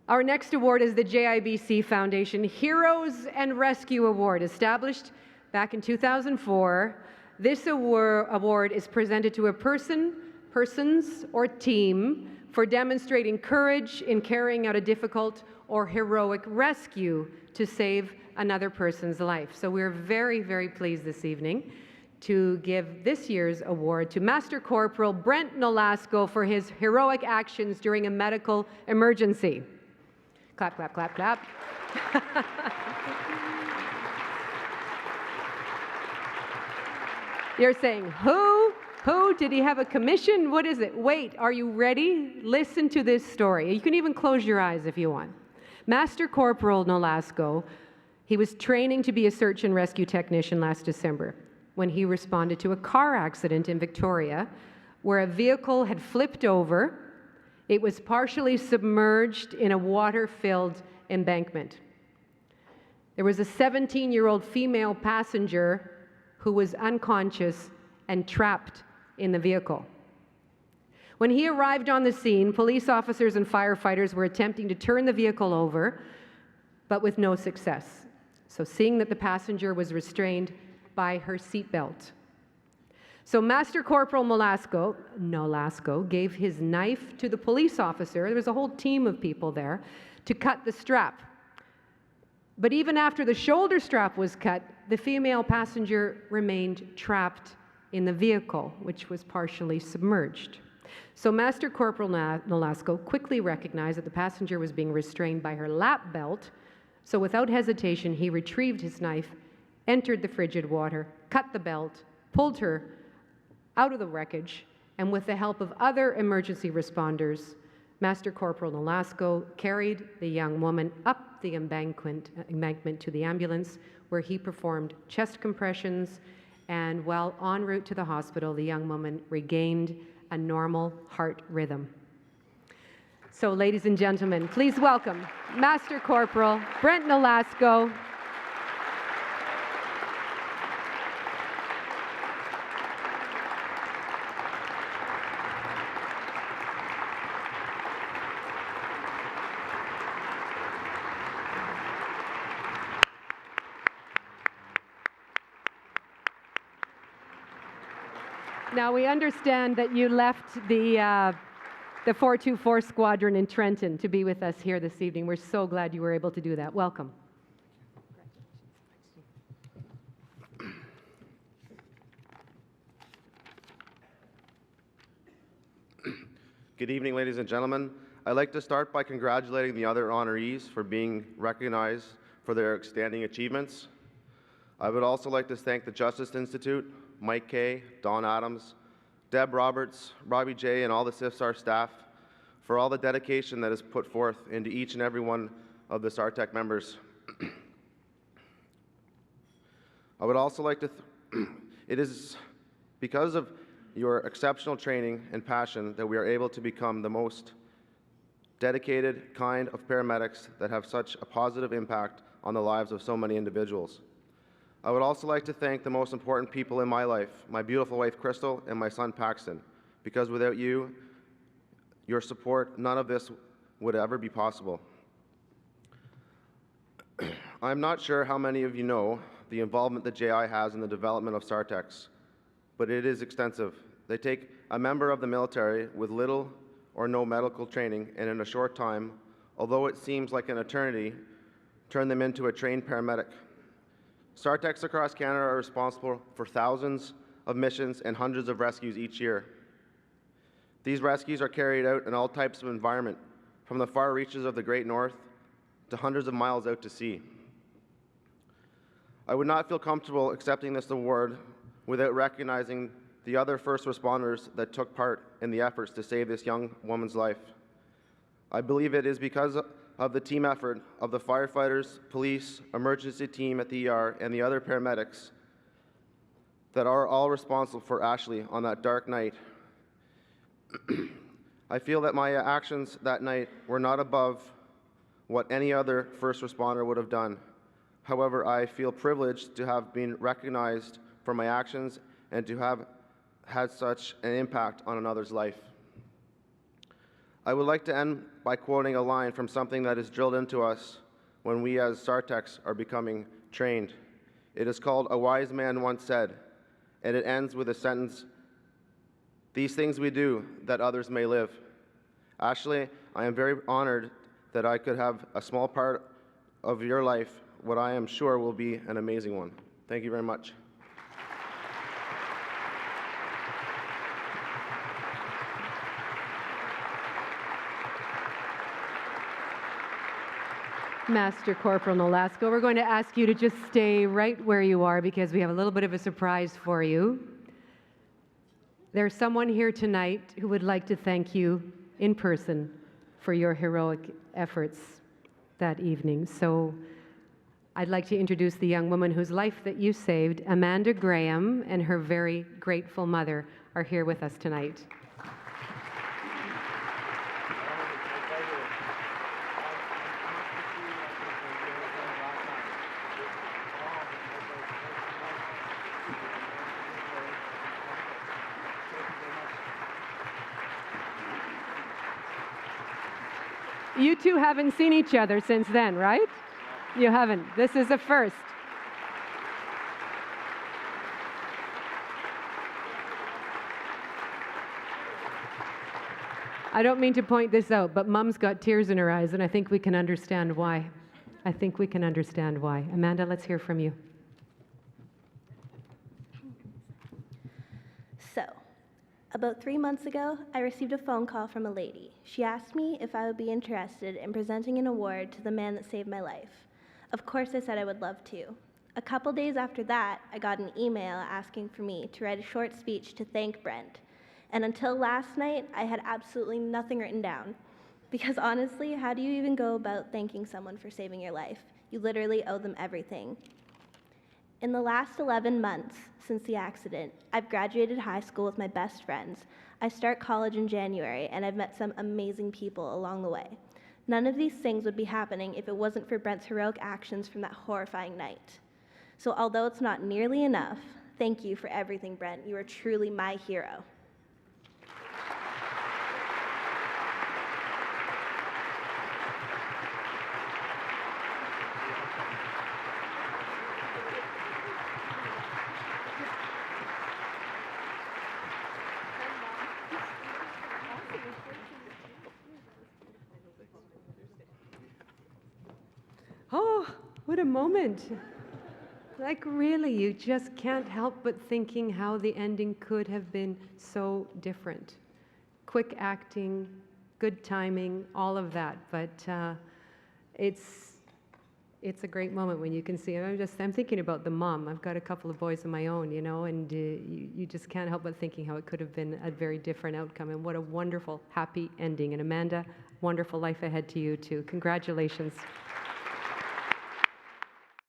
Our next award is the JIBC Foundation Heroes and Rescue Award, established back in 2004. This award is presented to a persons, or team for demonstrating courage in carrying out a difficult or heroic rescue to save another person's life. So we're very, very pleased this evening to give this year's award to Master Corporal Brent Nolasco for his heroic actions during a medical emergency. Clap, clap, clap, clap. You're saying, who? Who? Did he have a commission? What is it? Wait, are you ready? Listen to this story. You can even close your eyes if you want. Master Corporal Nolasco, he was training to be a search and rescue technician last December when he responded to a car accident in Victoria where a vehicle had flipped over. It was partially submerged in a water-filled embankment. There was a 17-year-old female passenger who was unconscious and trapped in the vehicle. When he arrived on the scene, police officers and firefighters were attempting to turn the vehicle over, but with no success. So seeing that the passenger was restrained by her seatbelt. So Master Corporal Nolasco gave his knife to the police officer. There was a whole team of people there to cut the strap. But even after the shoulder strap was cut, the female passenger remained trapped in the vehicle, which was partially submerged. So Master Corporal Nolasco quickly recognized that the passenger was being restrained by her lap belt. So without hesitation, he retrieved his knife, entered the frigid water, cut the belt, pulled her out of the wreckage, and with the help of other emergency responders, Master Corporal Nolasco carried the young woman up the embankment to the ambulance, where he performed chest compressions, and while en route to the hospital, the young woman regained a normal heart rhythm. So, ladies and gentlemen, please welcome Master Corporal Brent Nolasco. Now, we understand that you left the 424 Squadron in Trenton to be with us here this evening. We're so glad you were able to do that. Welcome. Good evening, ladies and gentlemen. I'd like to start by congratulating the other honorees for being recognized for their outstanding achievements. I would also like to thank the Justice Institute, Mike Kay, Don Adams, Deb Roberts, Robbie J., and all the CIFSAR staff for all the dedication that is put forth into each and every one of the SARTEC members. I would also like to, it is because of your exceptional training and passion that we are able to become the most dedicated kind of paramedics that have such a positive impact on the lives of so many individuals. I would also like to thank the most important people in my life, my beautiful wife Crystal and my son Paxton, because without you, your support, none of this would ever be possible. I'm not sure how many of you know the involvement that JI has in the development of SARTECs, but it is extensive. They take a member of the military with little or no medical training, and in a short time, although it seems like an eternity, turn them into a trained paramedic. SARTECs across Canada are responsible for thousands of missions and hundreds of rescues each year. These rescues are carried out in all types of environment, from the far reaches of the Great North to hundreds of miles out to sea. I would not feel comfortable accepting this award without recognizing the other first responders that took part in the efforts to save this young woman's life. I believe it is because of the team effort of the firefighters, police, emergency team at the ER, and the other paramedics that are all responsible for Ashley on that dark night. I feel that my actions that night were not above what any other first responder would have done. However, I feel privileged to have been recognized for my actions and to have had such an impact on another's life. I would like to end by quoting a line from something that is drilled into us when we as SARTECs are becoming trained. It is called "A Wise Man Once Said," and it ends with a sentence, "These things we do that others may live." Ashley, I am very honored that I could have a small part of your life, what I am sure will be an amazing one. Thank you very much. Master Corporal Nolasco, we're going to ask you to just stay right where you are because we have a little bit of a surprise for you. There's someone here tonight who would like to thank you in person for your heroic efforts that evening. So I'd like to introduce the young woman whose life that you saved. Amanda Graham and her very grateful mother are here with us tonight. You two haven't seen each other since then, right? You haven't. This is a first. I don't mean to point this out, but Mom's got tears in her eyes, and I think we can understand why. I think we can understand why. Amanda, let's hear from you. So, about 3 months ago, I received a phone call from a lady. She asked me if I would be interested in presenting an award to the man that saved my life. Of course, I said I would love to. A couple days after that, I got an email asking for me to write a short speech to thank Brent. And until last night, I had absolutely nothing written down. Because honestly, how do you even go about thanking someone for saving your life? You literally owe them everything. In the last 11 months since the accident, I've graduated high school with my best friends. I start college in January, and I've met some amazing people along the way. None of these things would be happening if it wasn't for Brent's heroic actions from that horrifying night. So although it's not nearly enough, thank you for everything, Brent. You are truly my hero. Oh, what a moment. Like really, you just can't help but thinking how the ending could have been so different. Quick acting, good timing, all of that. But it's a great moment when you can see it. I'm thinking about the mom. I've got a couple of boys of my own, you know, and you just can't help but thinking how it could have been a very different outcome. And what a wonderful, happy ending. And Amanda, wonderful life ahead to you too. Congratulations.